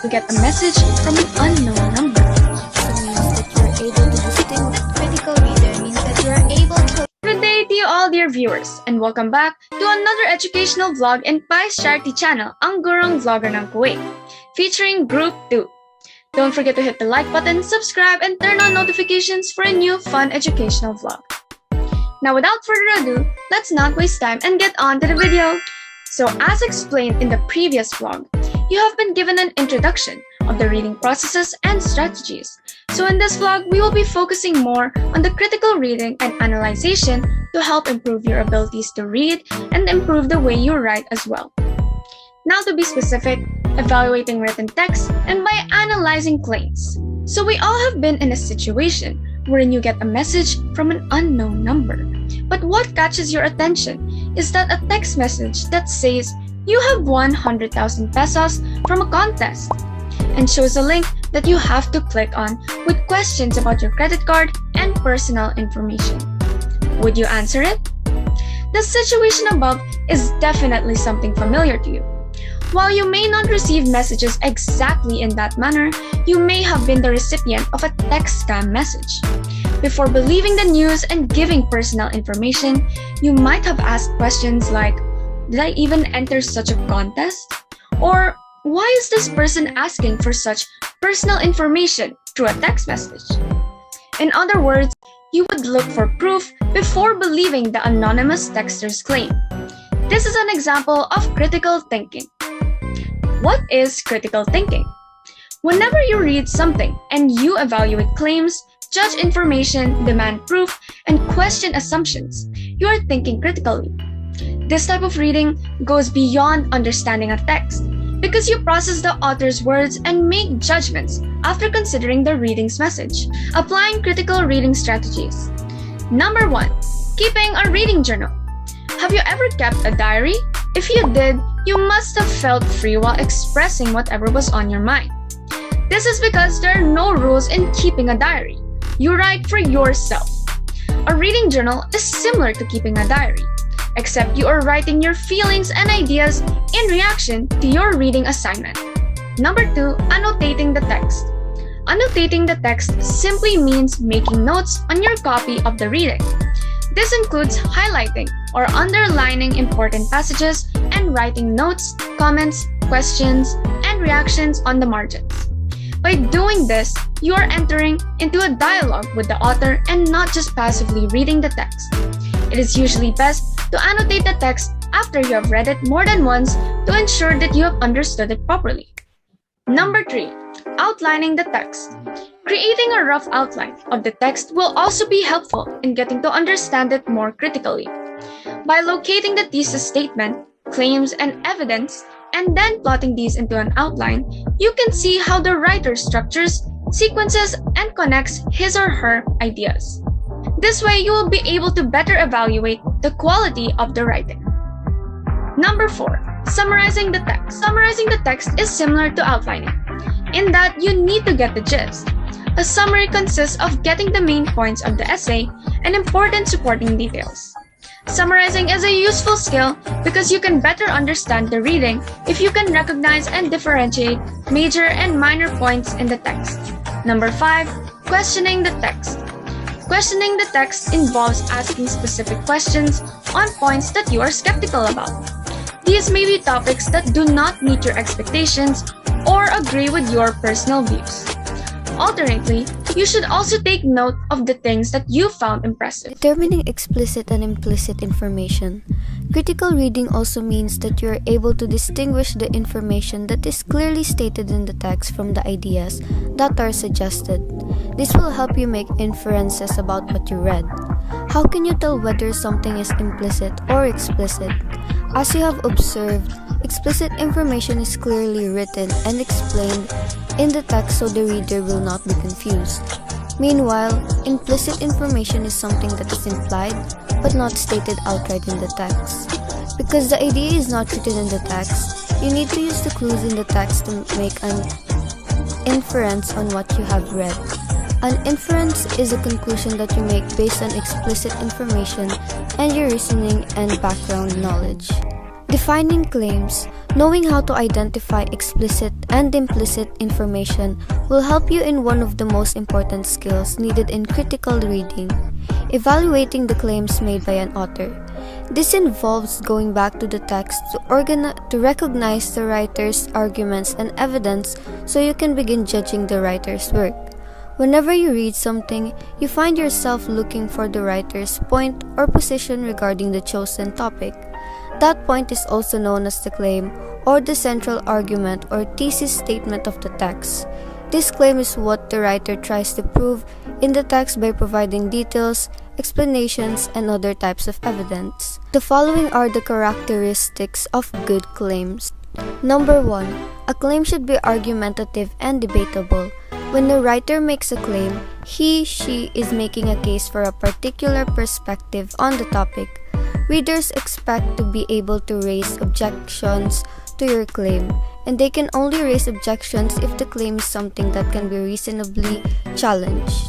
You get a message from an unknown number. It means that you're able to distinguish. Critical reader means that you're able to. Good day to you all, dear viewers, and welcome back to another educational vlog in Pi's Charity channel, ang Gurong Vlogger ng Kuwait, featuring Group 2. Don't forget to hit the like button, subscribe, and turn on notifications for a new fun educational vlog. Now, without further ado, let's not waste time and get on to the video. So, as explained in the previous vlog, you have been given an introduction of the reading processes and strategies. So in this vlog, we will be focusing more on the critical reading and analyzation to help improve your abilities to read and improve the way you write as well. Now to be specific, evaluating written text and by analyzing claims. So we all have been in a situation wherein you get a message from an unknown number. But what catches your attention is that a text message that says you have won 100,000 pesos from a contest and shows a link that you have to click on with questions about your credit card and personal information. Would you answer it? The situation above is definitely something familiar to you. While you may not receive messages exactly in that manner, you may have been the recipient of a text scam message. Before believing the news and giving personal information, you might have asked questions like, did I even enter such a contest? Or, why is this person asking for such personal information through a text message? In other words, you would look for proof before believing the anonymous texter's claim. This is an example of critical thinking. What is critical thinking? Whenever you read something and you evaluate claims, judge information, demand proof, and question assumptions, you are thinking critically. This type of reading goes beyond understanding a text because you process the author's words and make judgments after considering the reading's message. Applying critical reading strategies. Number 1. Keeping a reading journal. Have you ever kept a diary? If you did, you must have felt free while expressing whatever was on your mind. This is because there are no rules in keeping a diary. You write for yourself. A reading journal is similar to keeping a diary, except you are writing your feelings and ideas in reaction to your reading assignment. Number 2, annotating the text. Annotating the text simply means making notes on your copy of the reading. This includes highlighting or underlining important passages and writing notes, comments, questions, and reactions on the margins. By doing this, you are entering into a dialogue with the author and not just passively reading the text. It is usually best to annotate the text after you have read it more than once to ensure that you have understood it properly. Number 3. Outlining the text. Creating a rough outline of the text will also be helpful in getting to understand it more critically. By locating the thesis statement, claims, and evidence, and then plotting these into an outline, you can see how the writer structures, sequences, and connects his or her ideas. This way, you will be able to better evaluate the quality of the writing. Number 4. Summarizing the text. Summarizing the text is similar to outlining, in that you need to get the gist. A summary consists of getting the main points of the essay and important supporting details. Summarizing is a useful skill because you can better understand the reading if you can recognize and differentiate major and minor points in the text. Number 5. Questioning the text. Questioning the text involves asking specific questions on points that you are skeptical about. These may be topics that do not meet your expectations or agree with your personal views. Alternately, you should also take note of the things that you found impressive. Determining explicit and implicit information. Critical reading also means that you are able to distinguish the information that is clearly stated in the text from the ideas that are suggested. This will help you make inferences about what you read. How can you tell whether something is implicit or explicit? As you have observed, explicit information is clearly written and explained in the text so the reader will not be confused. Meanwhile, implicit information is something that is implied but not stated outright in the text. Because the idea is not written in the text, you need to use the clues in the text to make an inference on what you have read. An inference is a conclusion that you make based on explicit information and your reasoning and background knowledge. Defining claims, knowing how to identify explicit and implicit information will help you in one of the most important skills needed in critical reading, evaluating the claims made by an author. This involves going back to the text to recognize the writer's arguments and evidence so you can begin judging the writer's work. Whenever you read something, you find yourself looking for the writer's point or position regarding the chosen topic. That point is also known as the claim or the central argument or thesis statement of the text. This claim is what the writer tries to prove in the text by providing details, explanations, and other types of evidence. The following are the characteristics of good claims. Number 1. A claim should be argumentative and debatable. When the writer makes a claim, he/she is making a case for a particular perspective on the topic. Readers expect to be able to raise objections to your claim, and they can only raise objections if the claim is something that can be reasonably challenged.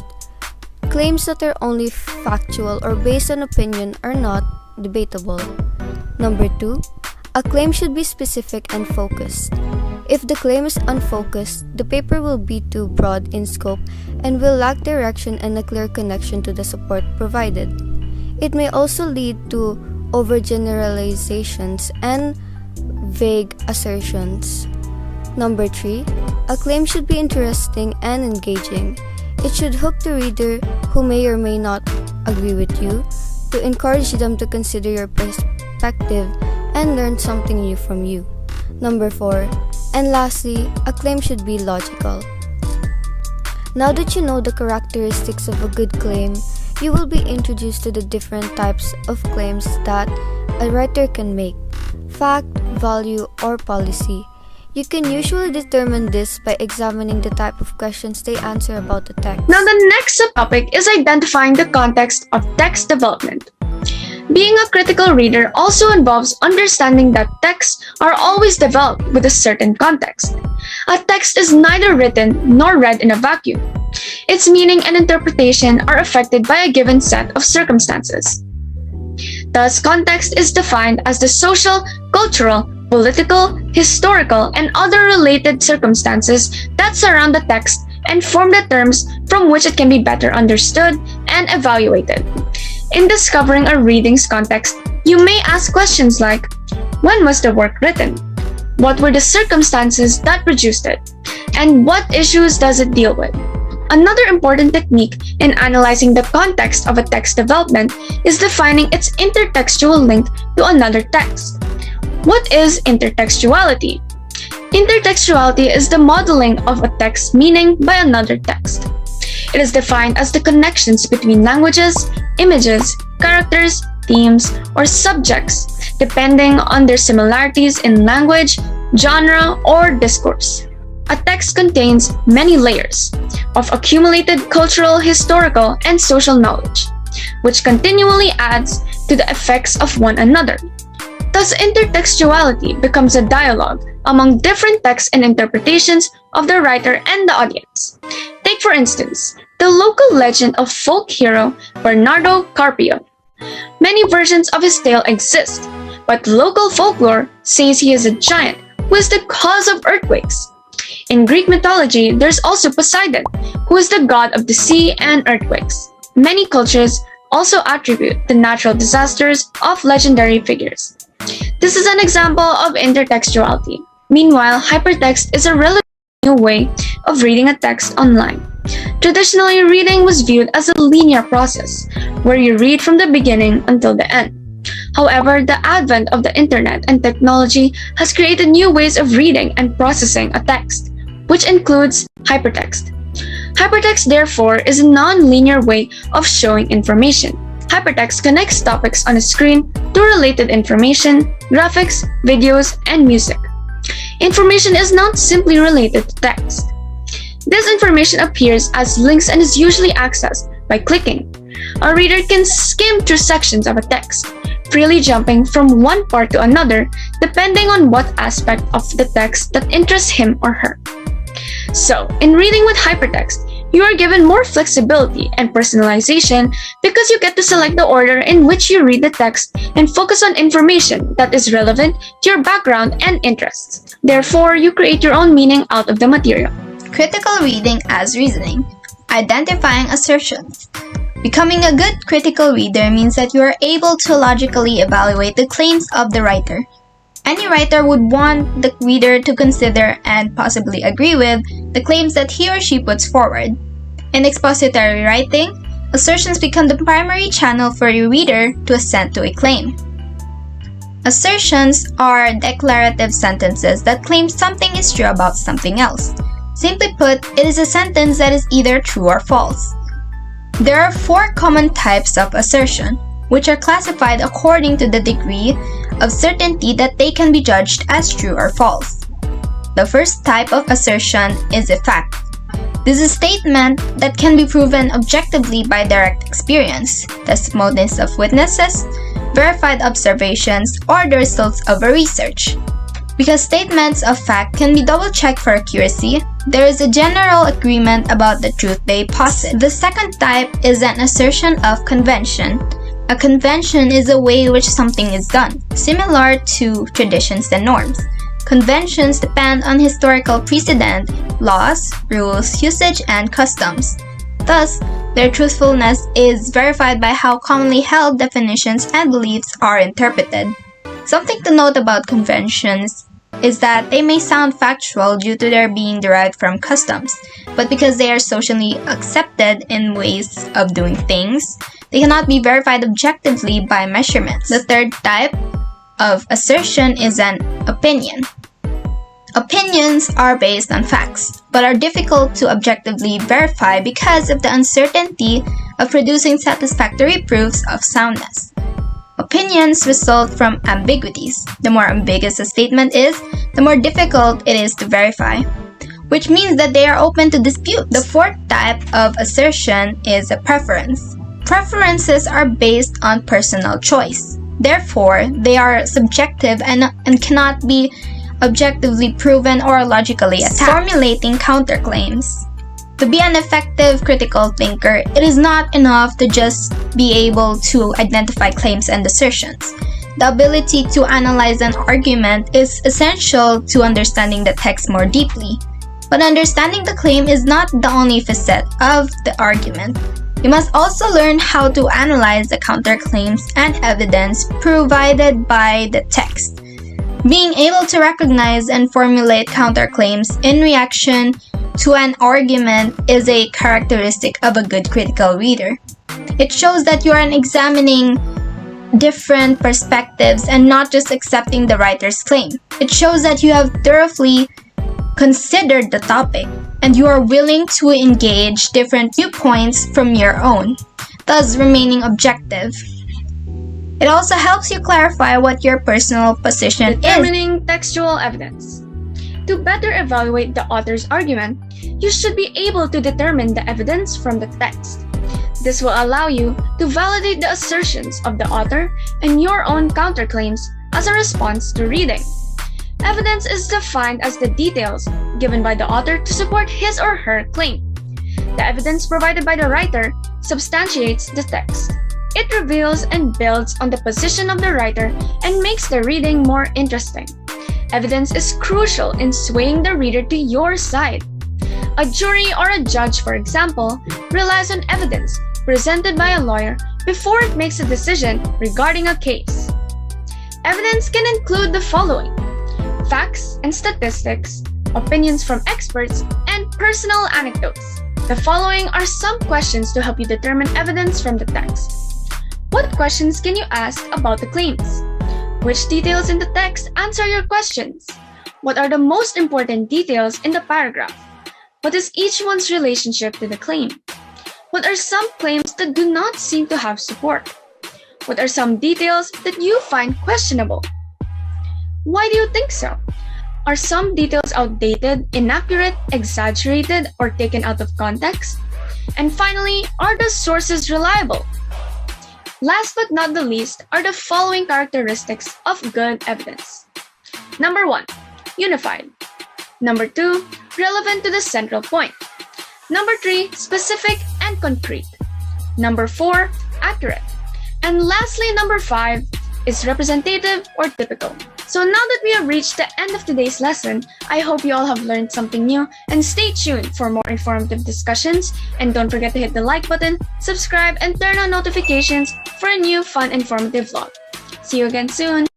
Claims that are only factual or based on opinion are not debatable. Number 2. A claim should be specific and focused. If the claim is unfocused, the paper will be too broad in scope and will lack direction and a clear connection to the support provided. It may also lead to overgeneralizations and vague assertions. Number 3. A claim should be interesting and engaging. It should hook the reader, who may or may not agree with you, to encourage them to consider your perspective and learn something new from you. Number 4. And lastly, a claim should be logical. Now that you know the characteristics of a good claim, you will be introduced to the different types of claims that a writer can make: fact, value, or policy. You can usually determine this by examining the type of questions they answer about the text. Now the next subtopic is identifying the context of text development. Being a critical reader also involves understanding that texts are always developed with a certain context. A text is neither written nor read in a vacuum. Its meaning and interpretation are affected by a given set of circumstances. Thus, context is defined as the social, cultural, political, historical, and other related circumstances that surround the text and form the terms from which it can be better understood and evaluated. In discovering a reading's context, you may ask questions like, when was the work written? What were the circumstances that produced it? And what issues does it deal with? Another important technique in analyzing the context of a text development is defining its intertextual link to another text. What is intertextuality? Intertextuality is the modeling of a text meaning by another text. It is defined as the connections between languages, images, characters, themes, or subjects, depending on their similarities in language, genre, or discourse. A text contains many layers of accumulated cultural, historical, and social knowledge, which continually adds to the effects of one another. Thus, intertextuality becomes a dialogue among different texts and interpretations of the writer and the audience. Take, for instance, the local legend of folk hero Bernardo Carpio. Many versions of his tale exist, but local folklore says he is a giant who is the cause of earthquakes. In Greek mythology, there's also Poseidon, who is the god of the sea and earthquakes. Many cultures also attribute the natural disasters of legendary figures. This is an example of intertextuality. Meanwhile, hypertext is a relatively new way of reading a text online. Traditionally, reading was viewed as a linear process, where you read from the beginning until the end. However, the advent of the internet and technology has created new ways of reading and processing a text, which includes hypertext. Hypertext, therefore, is a non-linear way of showing information. Hypertext connects topics on a screen to related information, graphics, videos, and music. Information is not simply related to text. This information appears as links and is usually accessed by clicking. A reader can skim through sections of a text, freely jumping from one part to another depending on what aspect of the text that interests him or her. So, in reading with hypertext, You are given more flexibility and personalization because you get to select the order in which you read the text and focus on information that is relevant to your background and interests. Therefore, you create your own meaning out of the material. Critical reading as reasoning. Identifying assertions. Becoming a good critical reader means that you are able to logically evaluate the claims of the writer. Any writer would want the reader to consider and possibly agree with the claims that he or she puts forward. In expository writing, assertions become the primary channel for your reader to assent to a claim. Assertions are declarative sentences that claim something is true about something else. Simply put, it is a sentence that is either true or false. There are 4 common types of assertion, which are classified according to the degree of certainty that they can be judged as true or false. The first type of assertion is a fact. This is a statement that can be proven objectively by direct experience, testimonies of witnesses, verified observations, or the results of a research. Because statements of fact can be double-checked for accuracy, there is a general agreement about the truth they posit. The second type is an assertion of convention. A convention is a way in which something is done, similar to traditions and norms. Conventions depend on historical precedent, laws, rules, usage, and customs. Thus, their truthfulness is verified by how commonly held definitions and beliefs are interpreted. Something to note about conventions is that they may sound factual due to their being derived from customs, but because they are socially accepted in ways of doing things, they cannot be verified objectively by measurements. The third type of assertion is an opinion. Opinions are based on facts, but are difficult to objectively verify because of the uncertainty of producing satisfactory proofs of soundness. Opinions result from ambiguities. The more ambiguous a statement is, the more difficult it is to verify, which means that they are open to dispute. The fourth type of assertion is a preference. Preferences are based on personal choice. Therefore, they are subjective and cannot be objectively proven or logically attacked. Formulating counterclaims. To be an effective critical thinker, it is not enough to just be able to identify claims and assertions. The ability to analyze an argument is essential to understanding the text more deeply. But understanding the claim is not the only facet of the argument. You must also learn how to analyze the counterclaims and evidence provided by the text. Being able to recognize and formulate counterclaims in reaction to an argument is a characteristic of a good critical reader. It shows that you are examining different perspectives and not just accepting the writer's claim. It shows that you have thoroughly considered the topic and you are willing to engage different viewpoints from your own, thus remaining objective. It also helps you clarify what your personal position is. Determining textual evidence. To better evaluate the author's argument, you should be able to determine the evidence from the text. This will allow you to validate the assertions of the author and your own counterclaims as a response to reading. Evidence is defined as the details given by the author to support his or her claim. The evidence provided by the writer substantiates the text. It reveals and builds on the position of the writer and makes the reading more interesting. Evidence is crucial in swaying the reader to your side. A jury or a judge, for example, relies on evidence presented by a lawyer before it makes a decision regarding a case. Evidence can include the following: facts and statistics, opinions from experts, and personal anecdotes. The following are some questions to help you determine evidence from the text. What questions can you ask about the claims? Which details in the text answer your questions? What are the most important details in the paragraph? What is each one's relationship to the claim? What are some claims that do not seem to have support? What are some details that you find questionable? Why do you think so? Are some details outdated, inaccurate, exaggerated, or taken out of context? And finally, are the sources reliable? Last but not the least are the following characteristics of good evidence. Number 1, unified. Number 2, relevant to the central point. Number 3, specific and concrete. Number 4, accurate. And lastly, number 5 is representative or typical. So now that we have reached the end of today's lesson, I hope you all have learned something new, and stay tuned for more informative discussions. And don't forget to hit the like button, subscribe, and turn on notifications for a new fun informative vlog. See you again soon!